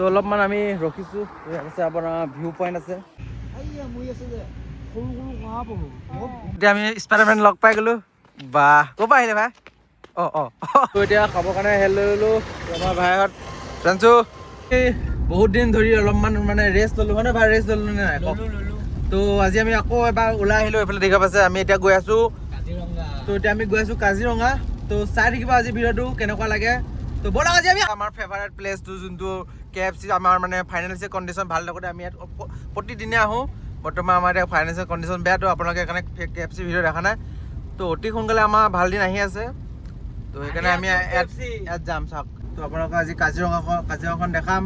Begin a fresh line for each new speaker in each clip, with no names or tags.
তো অলপমান আমি ৰখিছোঁ। আছে আপোনাৰ ভিউ পইণ্ট আছে। এতিয়া আমি স্পাইডাৰমেন লগ পাই গ'লো। বাহ, ক'ৰ পৰা আহিলে ভাই? এতিয়া খাবৰ কাৰণে হেল লৈ ল'লোঁ। আমাৰ ভাইহঁত জানছো বহুত দিন ধৰি অলপমান মানে ৰেষ্ট ল'লোঁ হয় নে ভাই? ৰেষ্ট ল'লোঁ নে নাই? তো আজি আমি আকৌ এবাৰ ওলাই আহিলোঁ। এইফালে দেখা পাইছে আমি এতিয়া গৈ আছোঁ কাজিৰঙা। তো এতিয়া আমি গৈ আছোঁ কাজিৰঙা। তো চাই থাকিব আজি ভিডিঅ'টো কেনেকুৱা লাগে। তো ব'লক আজি আমি আমাৰ ফেভাৰেট প্লেচটো যোনটো KFC আমাৰ মানে ফাইনেন্সিয়েল কণ্ডিশ্যন ভাল থাকোঁতে আমি ইয়াত প্ৰতিদিনে আহোঁ। বৰ্তমান আমাৰ এতিয়া ফাইনেন্সিয়েল কণ্ডিশ্যন বেয়াটো আপোনালোকে সেইকাৰণে KFC ভিডিঅ' দেখা নাই। তো অতি সোনকালে আমাৰ ভাল দিন আহি আছে। তো সেইকাৰণে আমি ইয়াত যাম চাওক। তো আপোনালোকক আজি কাজিৰঙাখন দেখাম,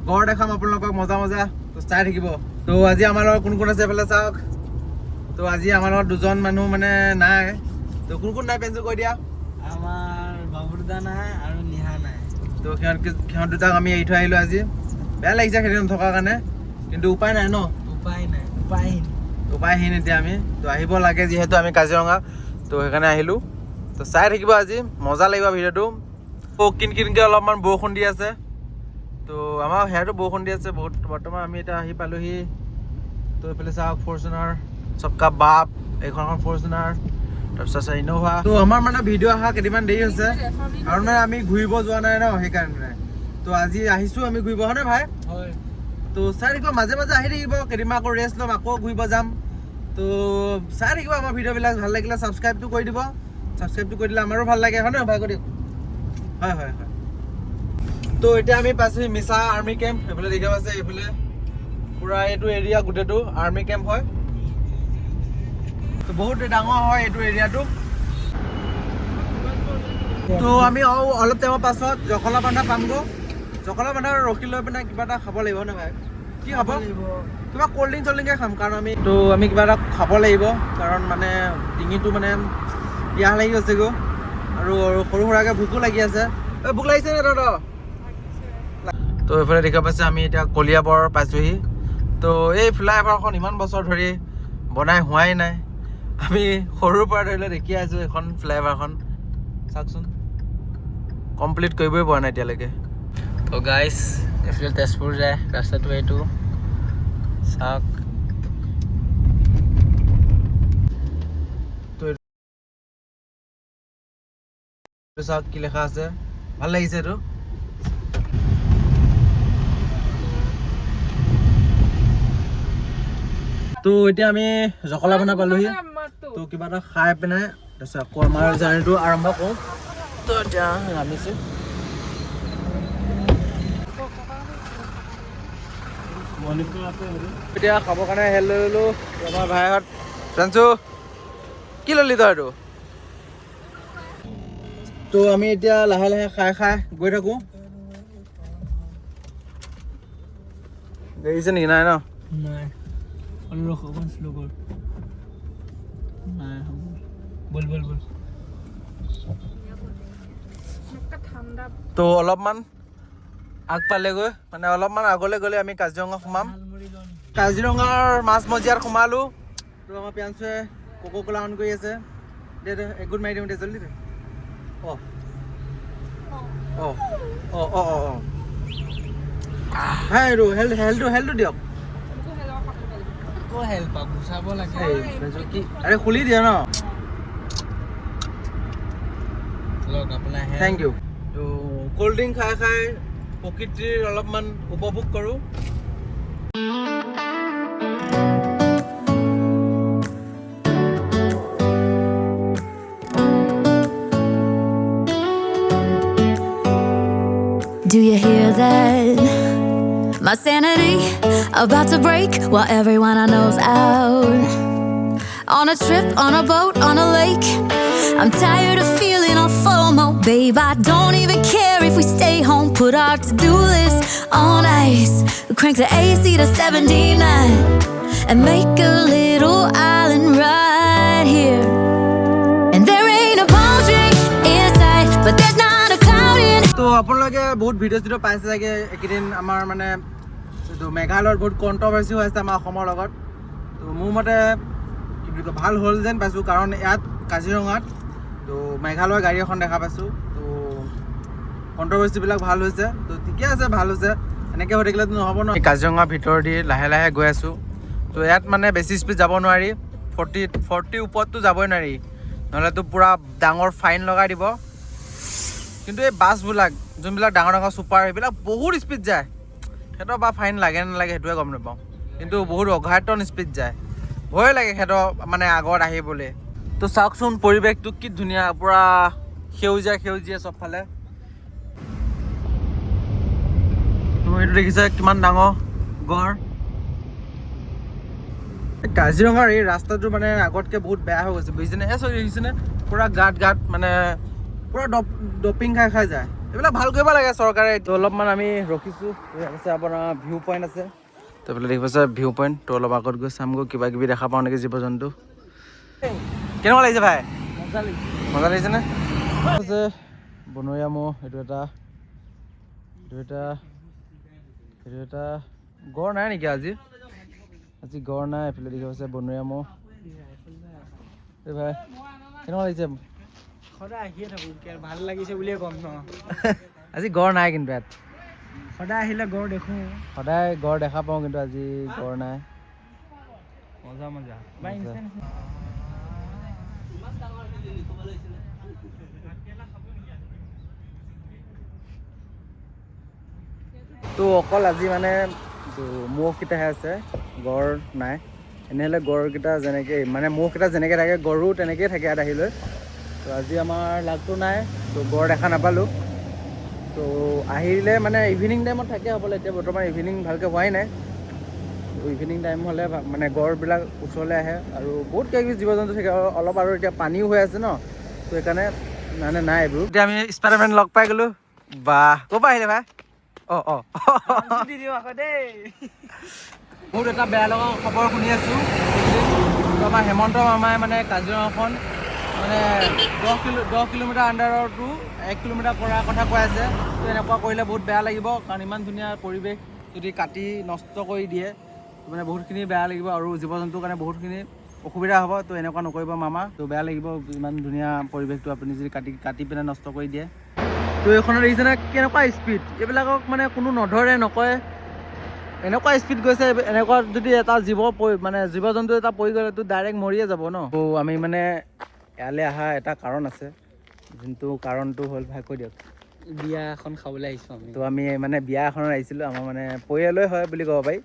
গড় দেখাম আপোনালোকক মজা তো চাই থাকিব। তো আজি আমাৰ লগত কোন কোন আছে এইফালে চাওক। তো আজি আমাৰ লগত দুজন মানুহ মানে নাই। তো কোন নাই পেঞ্চিল কৈ দিয়া।
আমাৰ বাবুদা নাই আৰু নিহা নাই।
তো সিহঁত দুটাক আমি এৰি থৈ আহিলোঁ আজি। বেয়া লাগিছে খেতি নথকাৰ কাৰণে, কিন্তু উপায় নাই ন। উপায়হীন এতিয়া আমি। তো আহিব লাগে যিহেতু আমি কাজিৰঙা, তো সেইকাৰণে আহিলোঁ। তো চাই থাকিব আজি মজা লাগিব ভিডিঅ'টো। কিনকৈ অলপমান বৰষুণ দি আছে। তো আমাৰ সেয়াতো বৰষুণ দি আছে বহুত। বৰ্তমান আমি এতিয়া আহি পালোহি। তো এইফালে চাওক ফৰ্চুনাৰ, চবকা বাপ, এইখন ফৰ্চুনাৰ, তাৰপিছত আছে ইন'ভা। তো আমাৰ মানে ভিডিঅ' অহা কেইদিনমান দেৰি হৈছে আৰু মানে আমি ঘূৰিব যোৱা নাই ন, সেইকাৰণে। তো আজি আহিছোঁ আমি ঘূৰিব হয় নে ভাই?
হয়।
তো চাই থাকিব, মাজে মাজে আহি থাকিব। কেইদিনমান আকৌ ৰেষ্ট ল'ম, আকৌ ঘূৰিব যাম। তো চাই থাকিব আমাৰ ভিডিঅ'বিলাক। ভাল লাগিলে ছাবস্ক্ৰাইবটো কৰি দিব। ছাবস্ক্ৰাইবটো কৰি দিলে আমাৰো ভাল লাগে হয় নে ভাই? কৰি দিয়ক। হয়। তো এতিয়া আমি পাইছোঁ মিছা আৰ্মি কেম্প। এইফালে দেখা পাইছে, এইফালে পুৰা এইটো এৰিয়া গোটেইটো আৰ্মি কেম্প হয়। তো বহুত ডাঙৰ হয় এইটো এৰিয়াটো। তো আমি অলপ টাইমৰ পাছত জখলাবন্ধা পামগৈ। জখলাবন্ধা ৰখি লৈ পিনে কিবা এটা খাব লাগিব নে ভাই? কি খাব? কিবা ক'ল্ড ড্ৰিংকে খাম, কাৰণ আমি কিবা এটা খাব লাগিব, কাৰণ মানে ডিঙিটো মানে পিয়াহ লাগি গৈছেগৈ আৰু সৰু সুৰাকৈ ভোকো লাগি আছে। ভোক লাগিছে নে তহঁতৰ? তো এইফালে দেখা পাইছে আমি এতিয়া কলিয়াবৰ পাইছোঁহি। তো এই ফ্লাইঅভাৰখন ইমান বছৰ ধৰি বনাই হোৱাই নাই। আমি সৰুৰ পৰা ধৰি লৈ দেখি আছোঁ এইখন ফ্লাইঅভাৰখন। চাওকচোন, কমপ্লিট কৰিবই পৰা নাই এতিয়ালৈকে।
তো গাইছ, এইফালে তেজপুৰ যায় ৰাস্তাটো এইটো চাওক।
চাওক কি লেখা আছে, ভাল লাগিছে এইটো। তো এতিয়া আমি জখলাবন্ধা পালোহি। তো কিবা এটা খাই পিনে তাৰপিছত আকৌ আমাৰ জাৰ্ণিটো আৰম্ভ কৰোঁ। তো এতিয়া নামিছোঁ। এতিয়া খাবৰ কাৰণে হেল লৈ ল'লোঁ। আমাৰ ভাইহঁত জানছো কি ল'লি তই এইটো? তো আমি এতিয়া লাহে লাহে খাই গৈ থাকোঁ। দেখিছে নেকি? নাই ন?
নাই, অকণ শ্ল' কৰ। নাই হ'ব, বল।
তো অলপমান আগপালেগৈ, মানে অলপমান আগলৈ গ'লে আমি কাজিৰঙা সোমাম। কাজিৰঙাৰ মাজমজিয়াত সোমালোঁ। তো আমাৰ পিয়াঞ্চুৱে কোকা-কোলা অন কৰি আছে। দে একগুট মাৰি দিওঁ দে, জল্দি দে। হাই আৰু হেলটো দিয়ক।
আকৌ হেল্প পাব, গুচাব লাগে।
কি আৰে খুলি দিয়া ন।
লওক আপোনাৰ
থেংক ইউ। তো ক'ল্ড ড্ৰিংক খাই প্ৰকৃতিৰ অলপমান উপভোগ কৰোঁ।
Do you hear that? My sanity about to break while everyone I know's out. On a trip, on a boat, on a lake. I'm tired of feeling all FOMO, babe. I don't even care if we stay home. Put our to-do list on ice. We crank the AC to 79 and make a little island right here. And there ain't a palm tree in sight, but there's not a cloud in.
তো আপোনালোকে বহুত video' পাইছে চাগে এইকেইদিন। আমাৰ মানে এইটো মেঘালয়ত বহুত কণ্ট্ৰভাৰ্চি হৈ আছে আমাৰ অসমৰ লগত। তো মোৰ মতে কি বুলি কয়, ভাল হ'ল যেন পাইছোঁ, কাৰণ ইয়াত কাজিৰঙাত তো মেঘালয়ৰ গাড়ী এখন দেখা পাইছোঁ। তো কণ্ট্ৰভাৰ্চিবিলাক ভাল হৈছে। তো ঠিকে আছে, ভাল হৈছে। এনেকৈ হৈ থাকিলেতো নহ'ব ন। কাজিৰঙাৰ ভিতৰেদি লাহে লাহে গৈ আছোঁ। তো ইয়াত মানে বেছি স্পীড যাব নোৱাৰি, 40 ওপৰততো যাবই নোৱাৰি, নহ'লেতো পূৰা ডাঙৰ ফাইন লগাই দিব। কিন্তু এই বাছবিলাক যোনবিলাক ডাঙৰ ডাঙৰ ছুপাৰ সেইবিলাক বহুত স্পীড যায়। সিহঁতৰ বা ফাইন লাগে নালাগে সেইটোৱে গম নাপাওঁ, কিন্তু বহুত অঘাতন স্পীড যায়। ভয় লাগে সিহঁতৰ মানে আগত আহিবলৈ। তো চাওকচোন পৰিৱেশটো কি ধুনীয়া, পূৰা সেউজীয়া সেউজীয়া চবফালে। তুমি এইটো দেখিছা কিমান ডাঙৰ গড়। কাজিৰঙাৰ এই ৰাস্তাটো মানে আগতকৈ বহুত বেয়া হৈ গৈছে বুজিছেনে। দেখিছেনে পূৰা গাঁত মানে পূৰা ডপিং খাই যায়। এইবিলাক ভাল কৰিব লাগে চৰকাৰে। তো অলপমান আমি ৰখিছোঁ, আছে আপোনাৰ ভিউ পইণ্ট আছে। তো এইফালে দেখি পাইছে ভিউ পইণ্ট। তো অলপ আগত গৈ চামগৈ কিবা কিবি দেখা পাওঁ নেকি জীৱ জন্তু। কেনেকুৱা লাগিছে ভাই? মজা লাগিছেনে? আছে বনৰীয়া ম'হ, এইটো এটা গড় নাই নেকি আজি গড় নাই। এইফালে দেখি পাইছে বনৰীয়া ম'হ। এই ভাই কেনেকুৱা লাগিছে?
সদায় আহিয়ে থাকোঁ, ভাল লাগিছে বুলিয়ে ক'ম ন।
আজি গড় নাই কিন্তু ইয়াত।
সদায় আহিলে গড় দেখোঁ,
সদায় গড় দেখা পাওঁ, কিন্তু আজি গড় নাই।
মজা
তো অকল আজি মানে ম'হকেইটাহে আছে, গড় নাই। এনেহ'লে গড়কেইটা যেনেকৈ মানে ম'হকেইটা যেনেকৈ থাকে গড়ো তেনেকৈয়ে থাকে ইয়াত আহিলৈ। তো আজি আমাৰ লাগটো নাই, তো গড় দেখা নাপালোঁ। তো আহিলে মানে ইভিনিং টাইমত থাকে হ'বলৈ। এতিয়া বৰ্তমান ইভিনিং ভালকৈ হোৱাই নাই। ইভিনিং টাইম হ'লে মানে গড়বিলাক ওচৰলৈ আহে আৰু বহুত কিবা কিবি জীৱ জন্তু থাকে অলপ। আৰু এতিয়া পানীও হৈ আছে ন, তো সেইকাৰণে মানে নাই এইবোৰ। এতিয়া আমি স্পাইডাৰমেন লগ পাই গ'লোঁ। বাহ, ক'ৰ পৰা আহিলে ভাই? বহুত এটা বেয়া লগা খবৰ শুনি আছোঁ। তো আমাৰ হেমন্ত মামাই মানে কাজিৰঙাখন মানে 10 কিলোমিটাৰ আণ্ডাৰতো 1 কিলোমিটাৰ কৰাৰ কথা কৈ আছে। তো এনেকুৱা কৰিলে বহুত বেয়া লাগিব, কাৰণ ইমান ধুনীয়া পৰিৱেশ যদি কাটি নষ্ট কৰি দিয়ে মানে বহুতখিনি বেয়া লাগিব আৰু জীৱ জন্তুৰ কাৰণে বহুতখিনি অসুবিধা হ'ব। তো এনেকুৱা নকৰিব মামা, তো বেয়া লাগিব। ইমান ধুনীয়া পৰিৱেশটো আপুনি যদি কাটি পিনে নষ্ট কৰি দিয়ে। তো এইখনত দেখিছেনে কেনেকুৱা স্পীড, এইবিলাকক মানে কোনো নধৰে নকয়, এনেকুৱা স্পীড গৈছে। এনেকুৱা যদি এটা জীৱ জন্তু এটা পৰি গ'লেতো ডাইৰেক্ট মৰিয়ে যাব ন। তো আমি মানে ইয়ালৈ অহা এটা কাৰণ আছে, যোনটো কাৰণটো হ'ল ভাই কৈ দিয়ক।
বিয়া এখন খাবলৈ আহিছোঁ আমি।
তো আমি মানে বিয়া এখনত আহিছিলোঁ, আমাৰ মানে পৰিয়ালৰে হয় বুলি ক'ব পাৰি।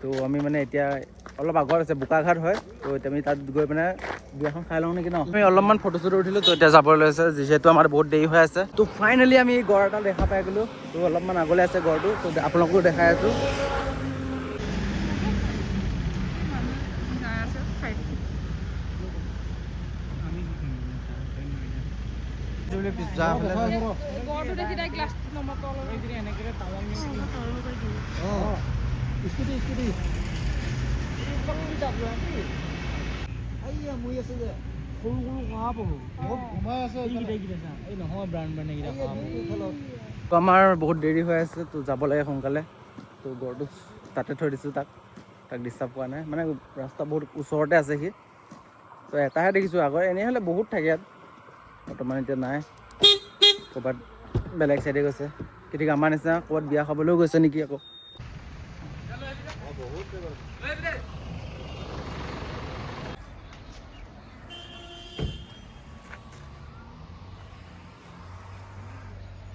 তো আমি মানে এতিয়া অলপ আগত আছে বোকাঘাট হয়, তো এতিয়া আমি তাত গৈ পিনে বিয়াখন খাই লওঁ নেকি ন। আমি অলপমান ফটো চটো উঠিলোঁ, তো এতিয়া যাবলৈ লৈছে যিহেতু আমাৰ বহুত দেৰি হৈ আছে। তো ফাইনেলি আমি গড় এটা দেখা পাই গ'লোঁ। তো অলপমান আগলৈ আছে গড়টো, তো আপোনালোকো দেখাই আছোঁ। তো আমাৰ বহুত দেৰি হৈ আছে, তো যাব লাগে সোনকালে। তো গড়টো তাতে থৈ দিছোঁ, তাক ডিষ্টাৰ্ব কৰা নাই, মানে ৰাস্তা বহুত ওচৰতে আছে সি। তো এটাহে দেখিছোঁ আগৰ, এনেই হ'লে বহুত থাকে ইয়াত, বৰ্তমান এতিয়া নাই। ক'ৰবাত বেলেগ চাইডে গৈছে, কেতিয়াবা আমাৰ নিচিনা ক'ৰবাত বিয়া খাবলৈও গৈছে নেকি আকৌ।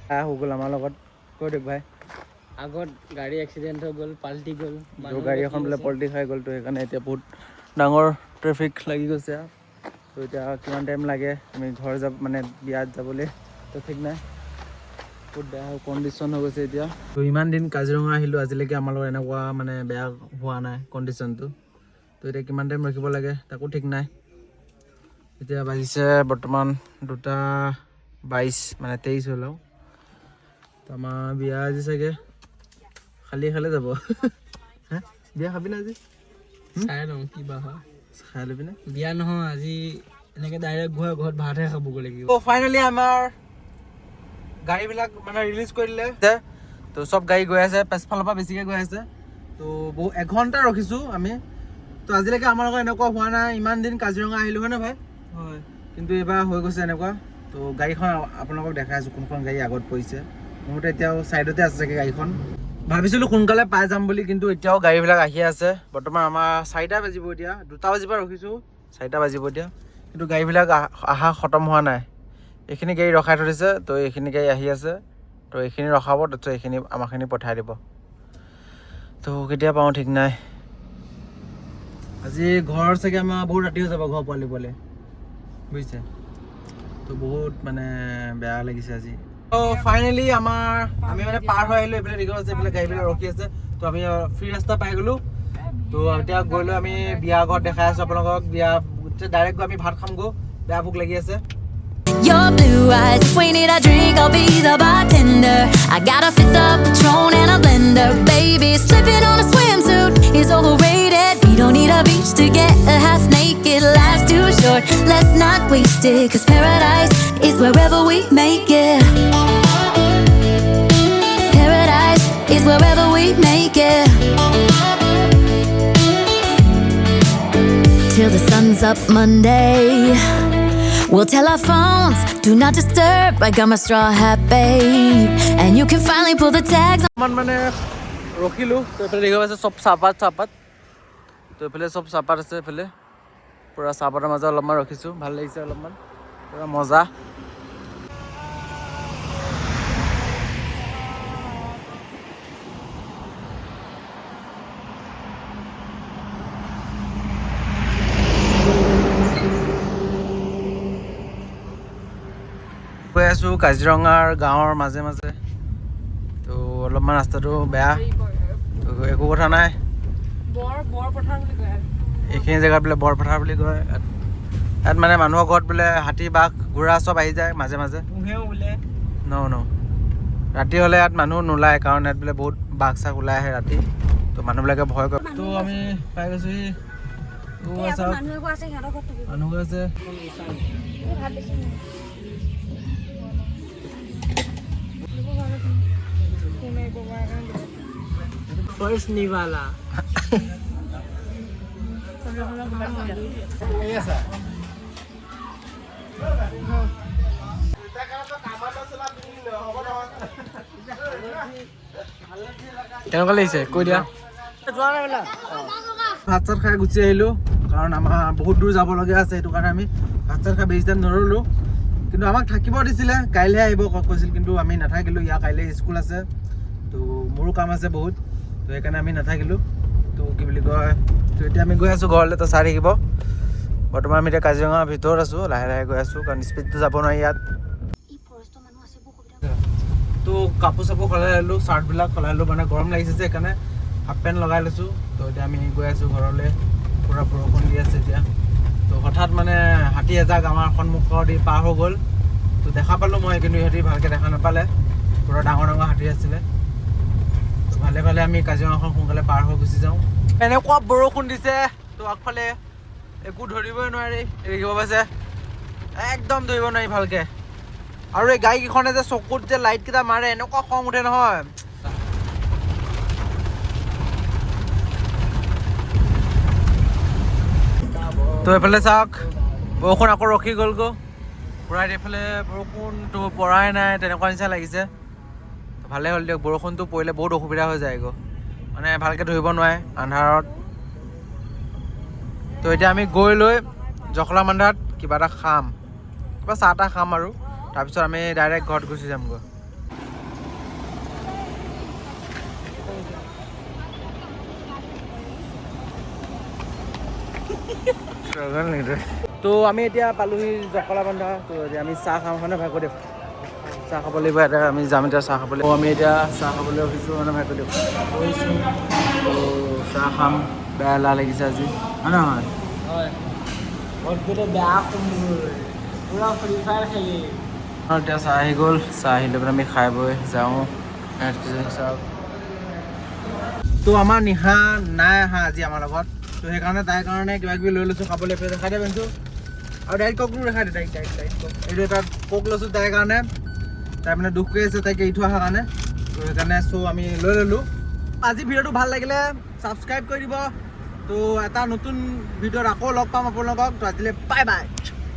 হৈ গ'ল আমাৰ লগত, কৈ দিয়ক ভাই।
আগত গাড়ী এক্সিডেণ্ট হৈ গ'ল, পাল্টি গ'ল,
গাড়ী এখন বোলে পল্টি খাই গ'ল। তো সেইকাৰণে এতিয়া বহুত ডাঙৰ ট্ৰেফিক লাগি গৈছে। তো এতিয়া কিমান টাইম লাগে আমি ঘৰ মানে বিয়াত যাবলৈ, তো ঠিক নাই। বহুত বেয়া কণ্ডিশ্যন হৈ গৈছে এতিয়া। তো ইমান দিন কাজিৰঙা আহিলোঁ, আজিলৈকে আমাৰ লগত এনেকুৱা মানে বেয়া হোৱা নাই কণ্ডিশ্যনটো। তো এতিয়া কিমান টাইম ৰখিব লাগে তাকো ঠিক নাই। এতিয়া বাজিছে বৰ্তমান 2:22 মানে 23 হ'ল আৰু। তো আমাৰ বিয়া আজি চাগে খালি যাব। বিয়া খাবি না আজি?
চাই লওঁ কিবা হয়,
খাই ল'বি নে?
বিয়া নহয় আজি, এনেকৈ ডাইৰেক্ট ঘৰত ভাতহে খাবগৈ লাগিব।
ফাইনেলি আমাৰ গাড়ীবিলাক মানে ৰিলিজ কৰি দিলে। তো চব গাড়ী গৈ আছে, পিছফালৰ পৰা বেছিকৈ গৈ আছে। তো 1 ঘণ্টা ৰখিছোঁ আমি। তো আজিলৈকে আমাৰ লগত এনেকুৱা হোৱা নাই, ইমান দিন কাজিৰঙা আহিলোঁ হয়নে ভাই? হয়। কিন্তু এইবাৰ হৈ গৈছে এনেকুৱা। তো গাড়ীখন আপোনালোকক দেখাই আছোঁ কোনখন গাড়ী আগত পৰিছে। মোৰ মতে এতিয়াও ছাইডতে আছে চাগে গাড়ীখন। ভাবিছিলোঁ সোনকালে পাই যাম বুলি, কিন্তু এতিয়াও গাড়ীবিলাক আহি আছে। বৰ্তমান আমাৰ 4টা বাজিব এতিয়া, 2টা বাজিৰ পৰা ৰখিছোঁ, 4টা বাজিব এতিয়া, কিন্তু গাড়ীবিলাক আহা খতম হোৱা নাই। এইখিনি গাড়ী ৰখাই থৈ দিছে, তো এইখিনি গাড়ী আহি আছে, তো এইখিনি ৰখাব, তাৰপিছত এইখিনি আমাৰখিনি পঠাই দিব। তো কেতিয়া পাওঁ ঠিক নাই। আজি ঘৰ চাগে আমাৰ বহুত ৰাতি হৈ যাব, ঘৰ পোৱালি বুজিছে। তো বহুত মানে বেয়া লাগিছে আজি। তো ফাইনেলি আমি মানে পাৰ হৈ আহিলোঁ, এইফালে ৰিগৰ আছে, এইফালে গাড়ীবিলাক ৰখি আছে। তো আমি ফ্ৰী ৰাস্তা পাই গ'লোঁ। তো এতিয়া গৈ লৈ আমি বিয়া ঘৰত দেখাই আছোঁ আপোনালোকক। বিয়া ডাইৰেক্ট গৈ আমি ভাত খামগৈ, বেয়া ভোক লাগি আছে।
Your blue eyes, if we need a drink, I'll be the bartender. I got a fifth of Patron and a blender. Baby, slipping on a swimsuit is overrated. We don't need a beach to get a half naked. Life's too short, let's not waste it. Cause paradise is wherever we make it. Paradise is wherever we make it. Till the sun's up Monday, we'll tell our phones, do not disturb. I got my straw hat, babe, and you can finally pull the tags on.
মানে ৰখিলোঁ, তো এইফালে দেখিব আছে চব চাহপাত, তো এইফালে চব চাহপাত আছে। এইফালে পূৰা চাহপাতৰ মাজত অলপমান ৰখিছোঁ, ভাল লাগিছে অলপমান, পূৰা মজা। গৈ আছোঁ কাজিৰঙাৰ গাঁৱৰ মাজে মাজে। তো অলপমান ৰাস্তাটো বেয়া, তো একো কথা নাই। এইখিনি জেগাত বোলে বৰপথাৰ বুলি কয়। ইয়াত মানে মানুহৰ ঘৰত বোলে হাতী, বাঘ, ঘোঁৰা চব আহি যায় মাজে মাজে। ন ৰাতি হ'লে ইয়াত মানুহ নোলায়, কাৰণ ইয়াত বোলে বহুত বাঘ চাঘ ওলাই আহে ৰাতি, তো মানুহবিলাকে ভয় কৰে। তো আমি পাই গৈছোঁহি, মানুহ আছে।
फर्स्ट निवाला
কেনেকুৱা লাগিছে কৈ দিয়া। ভাত চাত খাই গুচি আহিলোঁ, কাৰণ আমাৰ বহুত দূৰ যাবলগীয়া আছে, সেইটো কাৰণে আমি ভাত চাত খাই বেছি টাইম নৰলোঁ। কিন্তু আমাক থাকিব দিছিলে, কাইলৈহে আহিব কৈছিল, কিন্তু আমি নাথাকিলোঁ। ইয়াৰ কাইলৈ স্কুল আছে, তো মোৰো কাম আছে বহুত, তো সেইকাৰণে আমি নাথাকিলোঁ। তো কি বুলি কয়, তো এতিয়া আমি গৈ আছোঁ ঘৰলৈ, তো চাই থাকিব। বৰ্তমান আমি এতিয়া কাজিৰঙাৰ ভিতৰত আছোঁ, লাহে লাহে গৈ আছোঁ, কাৰণ স্পীডটো যাব নোৱাৰি ইয়াত। তো কাপোৰ চাপোৰ সলাই ল'লোঁ, চাৰ্টবিলাক সলাই ল'লোঁ, মানে গৰম লাগিছে যে সেইকাৰণে হাফ পেণ্ট লগাই লৈছোঁ। তো এতিয়া আমি গৈ আছোঁ ঘৰলৈ, পূৰা বৰষুণ দি আছে এতিয়া। তো হঠাৎ মানে হাতী এজাক আমাৰ সন্মুখেদি পাৰ হৈ গ'ল, তো দেখা পালোঁ মই, কিন্তু ইহঁতি ভালকৈ দেখা নাপালে, পূৰা ডাঙৰ ডাঙৰ হাতী আছিলে। তো ভালে ভালে আমি কাজিৰঙাখন সোনকালে পাৰ হৈ গুচি যাওঁ। এনেকুৱা বৰষুণ দিছে, তো আগফালে একো ধৰিবই নোৱাৰি, দেখিব পাইছে, একদম ধৰিব নোৱাৰি ভালকৈ। আৰু এই গাড়ীকেইখনে যে চকুত যে লাইটকেইটা মাৰে, এনেকুৱা খং উঠে নহয়। তো এইফালে চাওক, বৰষুণ আকৌ ৰখি গ'লগৈ, পূৰা এইফালে বৰষুণটো পৰাই নাই, তেনেকুৱা নিচিনা লাগিছে। ভালে হ'ল দিয়ক, বৰষুণটো পৰিলে বহুত অসুবিধা হৈ যায়গৈ, মানে ভালকৈ ধৰিব নোৱাৰে আন্ধাৰত। তো এতিয়া আমি গৈ লৈ জখলাবন্ধাত কিবা এটা খাম, কিবা চাহ তাহ খাম, আৰু তাৰপিছত আমি ডাইৰেক্ট ঘৰত গুচি যামগৈ। তো আমি এতিয়া পালোহি জখলাবন্ধা। তো এতিয়া আমি চাহ খাম, মানে ভাগ দিয়ক, চাহ খাব লাগিব। এতিয়া আমি যাম, এতিয়া চাহ খাবলৈ। আমি এতিয়া চাহ খাবলৈ ৰখিছোঁ, মানে ভাগ দিয়ক কৈছোঁ। তো চাহ খাম, বেয়া এলাহ লাগিছে আজি, হয় নহয়?
হয়, বেয়া পুৰা ফ্ৰী ফায়াৰ খেলি।
এতিয়া চাহ আহি গ'ল, চাহ আহি লৈ পেলাই আমি খাই বৈ যাওঁ। চাওক, তো আমাৰ নিশা নাই আহা আজি আমাৰ লগত, তো সেইকাৰণে তাইৰ কাৰণে কিবা কিবি লৈ লৈছোঁ খাবলৈ। দেখাই দিয়া পেঞ্চো, আৰু ডাইৰেক্ট ককটো দেখাই দিয়ে, ডাইৰেক্ট কক। এইটো এটা কক লৈছোঁ তাইৰ কাৰণে, তাই মানে দুখ কৰি আছে, তাইক এৰি থৈ অহাৰ কাৰণে, তো সেইকাৰণে আমি লৈ ল'লোঁ। আজি ভিডিঅ'টো ভাল লাগিলে ছাবস্ক্ৰাইব কৰি দিব। তো এটা নতুন ভিডিঅ'ত আকৌ লগ পাম আপোনালোকক। তো আজিলৈ বাই বাই।